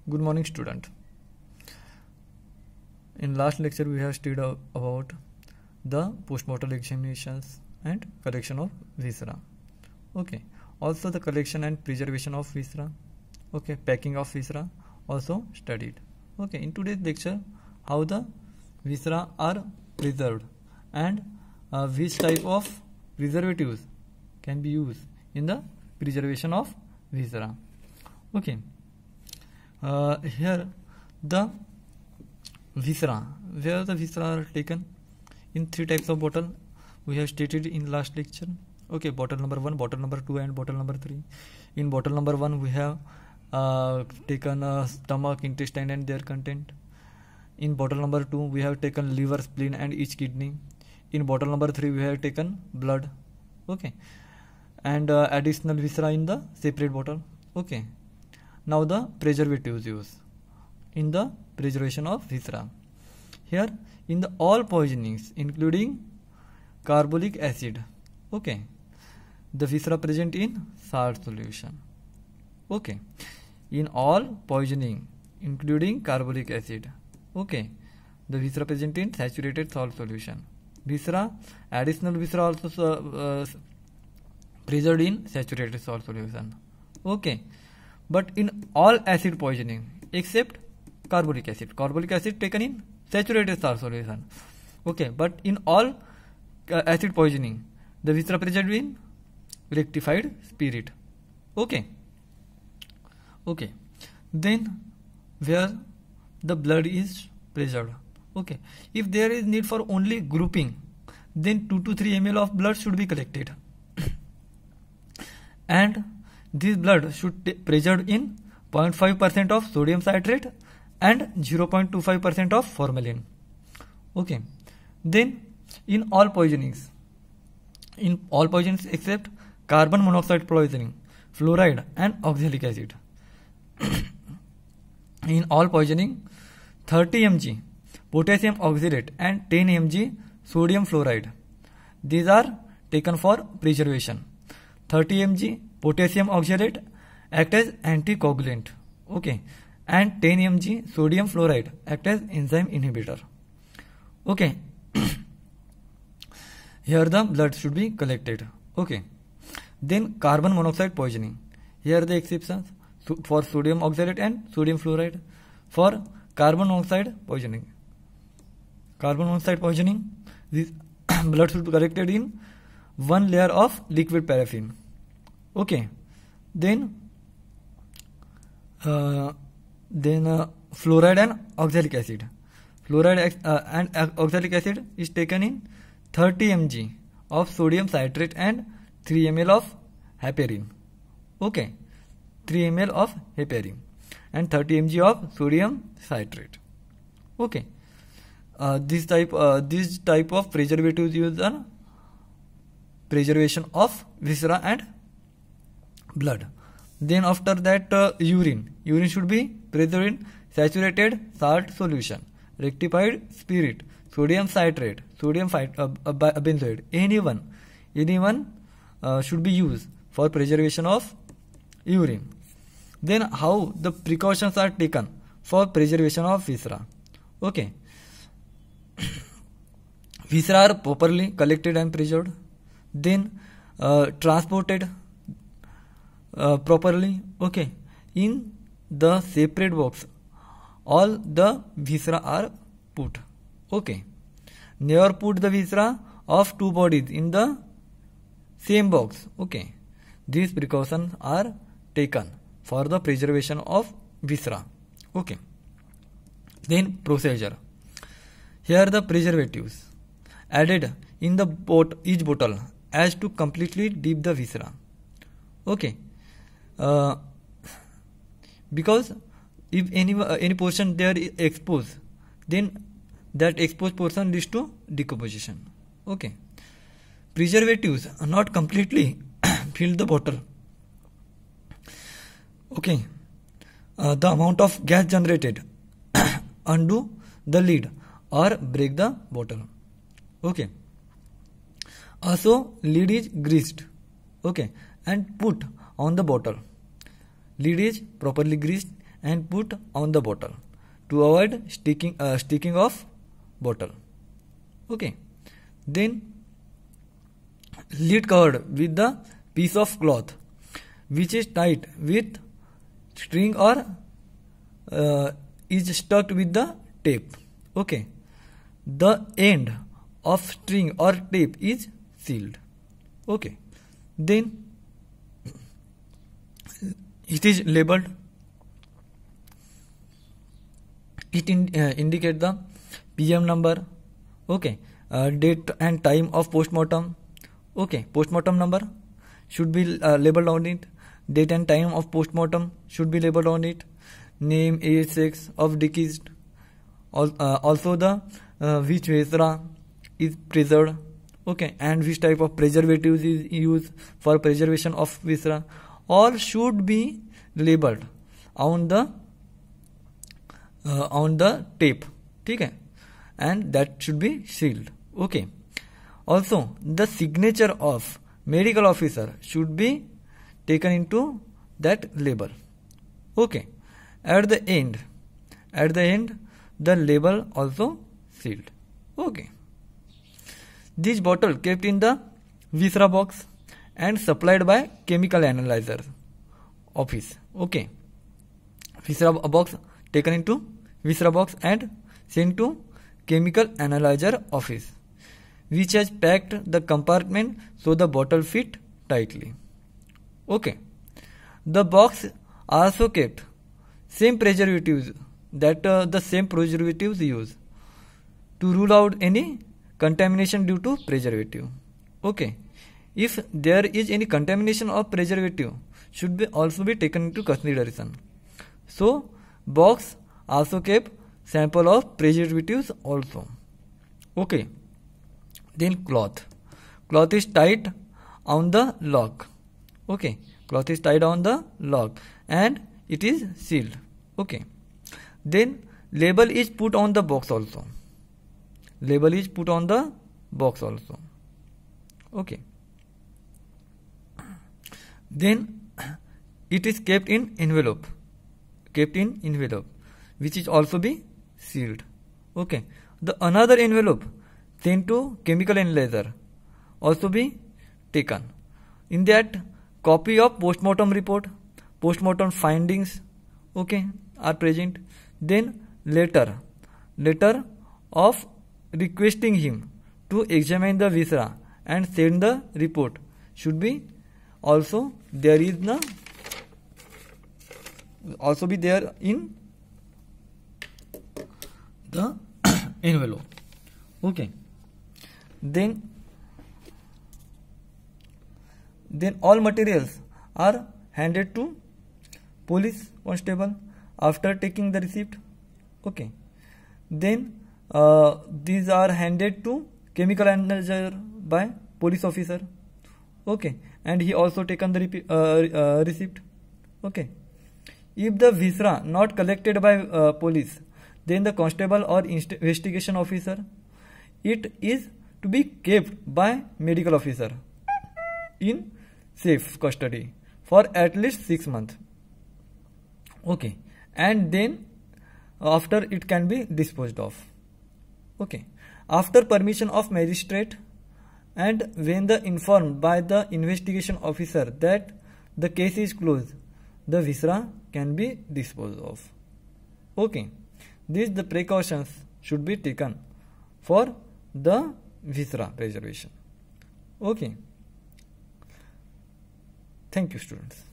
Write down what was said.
Good morning, student. In last lecture, we have studied about the postmortem examinations and collection of viscera. Okay. Also, the collection and preservation of viscera. Okay. Packing of viscera also studied. Okay. In today's lecture, how the viscera are preserved and which type of preservatives can be used in the preservation of viscera. Okay. Here the viscera, where the viscera are taken in three types of bottle we have stated in last lecture. Okay, bottle number 1, bottle number 2 and bottle number 3. In bottle number 1 we have taken stomach, intestine and their content. In bottle number 2 we have taken liver, spleen and each kidney. In bottle number 3 we have taken blood. Okay, and additional viscera in the separate bottle. Okay. Now the preservatives used in the preservation of viscera. Here in the all poisonings including carbolic acid, okay, the viscera present in salt solution. Okay, in all poisoning including carbolic acid, okay, the viscera present in saturated salt solution. Viscera, additional viscera also preserved in saturated salt solution. Okay. But in all acid poisoning except carbolic acid taken in saturated salt solution. Okay, but in all acid poisoning the viscera present in rectified spirit. Okay. Okay. Then where the blood is preserved. Okay. If there is need for only grouping, then 2 to 3 ml of blood should be collected. And this blood should be preserved in 0.5% of sodium citrate and 0.25% of formalin. Okay. Then in all poisonings except carbon monoxide poisoning, fluoride and oxalic acid. In all poisoning 30 mg potassium oxalate and 10 mg sodium fluoride. These are taken for preservation. 30 mg potassium oxalate act as anticoagulant, okay, and 10 mg sodium fluoride act as enzyme inhibitor. Okay. Here the blood should be collected. Okay. Then carbon monoxide poisoning. Here the exceptions for sodium oxalate and sodium fluoride. For carbon monoxide poisoning, this blood should be collected in one layer of liquid paraffin. Okay. Then fluoride and oxalic acid. Fluoride and oxalic acid is taken in 30 mg of sodium citrate and 3 ml of heparin. Okay, 3 ml of heparin and 30 mg of sodium citrate. Okay, this type of preservatives used on preservation of viscera and blood. Then after that urine should be preserved in saturated salt solution, rectified spirit, sodium citrate, sodium benzoate. Anyone should be used for preservation of urine. Then how the precautions are taken for preservation of viscera. Okay. Viscera are properly collected and preserved, then transported properly. Okay, in the separate box all the viscera are put. Okay, never put the viscera of two bodies in the same box. Okay, these precautions are taken for the preservation of viscera. Okay, then procedure. Here the preservatives added in the each bottle as to completely dip the viscera. Okay. Because if any portion there is exposed, then that exposed portion leads to decomposition. Okay. Preservatives not completely fill the bottle. Okay. The amount of gas generated undo the lid or break the bottle. Okay. Also lid is greased. Okay, and put on the bottle. Lid is properly greased and put on the bottle to avoid sticking of bottle. Okay. Then lid covered with the piece of cloth which is tied with string or is stuck with the tape. Okay. The end of string or tape is sealed. Okay. Then it is labeled. It indicate the PM number. Okay. Date and time of postmortem. Okay. Postmortem number should be labeled on it. Date and time of postmortem should be labeled on it. Name, age, sex of deceased. Also the which viscera is preserved. Okay. And which type of preservatives is used for preservation of viscera. All should be labeled on the tape. Okay. And that should be sealed. Okay. Also the signature of medical officer should be taken into that label. Okay. At the end the label also sealed. Okay. This bottle kept in the viscera box and supplied by chemical analyzer office. Okay. Viscera box taken into viscera box and sent to chemical analyzer office, which has packed the compartment so the bottle fit tightly. Okay. The box also kept same preservatives the same preservatives used to rule out any contamination due to preservative. Okay. If there is any contamination of preservative, should be also be taken into consideration. So box also kept sample of preservatives also. Okay. Then cloth is tied on the lock. Okay. Cloth is tied on the lock and it is sealed. Okay. Then label is put on the box also. Okay. Then it is kept in envelope, which is also be sealed. Okay. The another envelope sent to chemical analyzer also be taken. In that, copy of postmortem report, postmortem findings, okay, are present. Then letter of requesting him to examine the viscera and send the report should be also there in the envelope. Okay. Then all materials are handed to police constable after taking the receipt. Okay. Then these are handed to chemical analyzer by police officer. Okay. And he also taken the receipt. Okay. If the viscera not collected by police, then the constable or investigation officer, it is to be kept by medical officer in safe custody for at least 6 months. Okay. And then after it can be disposed of. Okay. After permission of magistrate and when the informed by the investigation officer that the case is closed, the viscera can be disposed of. Okay. These the precautions should be taken for the viscera preservation. Okay. Thank you, students.